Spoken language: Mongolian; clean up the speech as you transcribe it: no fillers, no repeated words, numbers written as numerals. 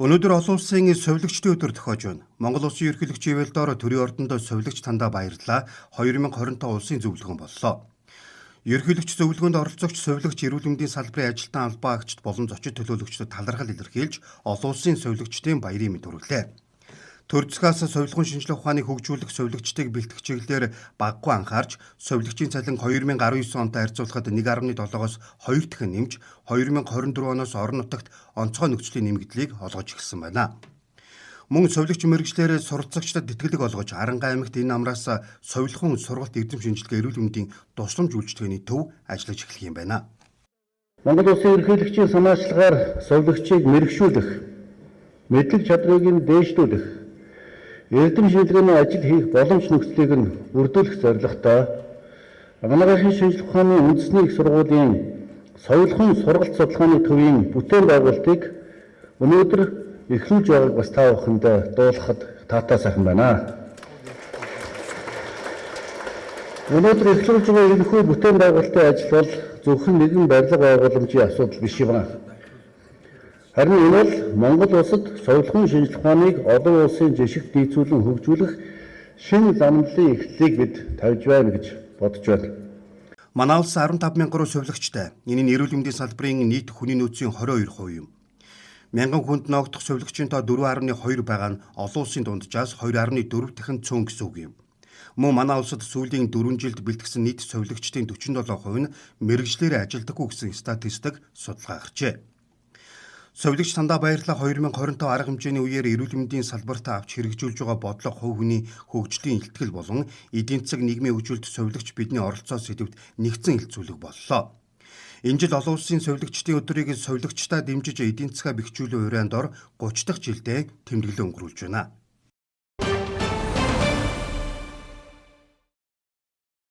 Өнөөдөр олон улсын совилогчдын өдөр тохиож байна. Монгол Улсын ерөнхийлөгчийн ивэлдоор төрийн ордонд совилогч тандаа баярлалаа. 2025 улсын зөвлөгөөн боллоо. Ерөнхийлөгч зөвлөгөөнд оролцогч совилогч эрүүл мэндийн салбарын ажилтан албаагчид болон зочид төлөөлөгчдөд талархал илэрхийлж олон улсын совилогчдын баярын мэнд хүргэлээ. Төр засгаас совилгын шинжилгээ ухааныг хөгжүүлэх совилогчдыг бэлтгэх чиглэлээр баггүй анхаарч совилогчийн цалин 2019 онтой харьцуулахад 1.7-оос 2 дахин нэмж 2024 оноос орон нутагт онцгой нөхцөлийн нэмэгдлийг олгож эхэлсэн байна. Мөн совилогч мэргэжлэр суралцагчдад тэтгэлэг олгож Арангаа аймагт энэ амраас совилгын сургалт эрдэм шинжилгээ эрүүл мэндийн тусламж үйлчилгээний төв ажиллаж эхлэх юм байна. Монгол Улсын ерөнхийлөгчийн санаачлагаар совилогчийг мэрэгшүүлэх, мэдлэг чадрыг нь дээшлүүлэх, эрдэм шинжилгээний ажил хийх боломж нөхцөлийг нь бүрдүүлэх зорилготой аганагаахын шинжилгээ ухааны үндэсний их сургуулийн совилгын сургалт судалгааны төвийн бүтээн байгуулалтыг өнөөдөр эхлүүлж байгааг бас та бүхэнд дуулахад таатай сайхан байна. Өнөөдөр эхлүүлж байгаа энэхүү бүтээн байгуулалтын ажил бол зөвхөн нэгэн барилга байгууламжийн асуудал биш юм. Харин энэ бол Монгол улсад совилгын шинжилгээ ухааныг олон улсын жишгт дийцүүлэн хөгжүүлэх шинэ замналын эхлэлийг бид тавьж байна гэж бодож байна. Манай улс 15 мянган гаруй совилогчтой. Энэ нь эрүүл мэндийн салбарын нийт хүний нөөцийн 22% юм. Мянган хүнд ноогдох совилогчийн тоо 4.2 байгаа нь олон улсын дунджаас 2.4 дахин цөөн гэсэн үг юм. Мөн манай улсад сүүлийн 4 жилд бэлтгэсэн нийт совилогчдын 47% нь мэргэжлэрээ ажилдаггүй гэсэн статистик судалгаа гарчээ. Совилогч тандаа баярлалаа 2025 арга хэмжээний үеэр эрүүл мэндийн салбарт авч хэрэгжүүлж байгаа бодлого хувь хүний хөгжлийн илтгэл болон эдийн засаг нийгмийн хөгжилд совилогч бидний оролцоо сэдвт нэгдсэн хэлцүүлэг боллоо. Энэ жил олон улсын совилогчдын өдрийг совилогчдаа дэмжиж эдийн засгаа бэхжүүлэх урайнд ор 30 дахь жилдээ тэмдэглэл өнгөрүүлж байна.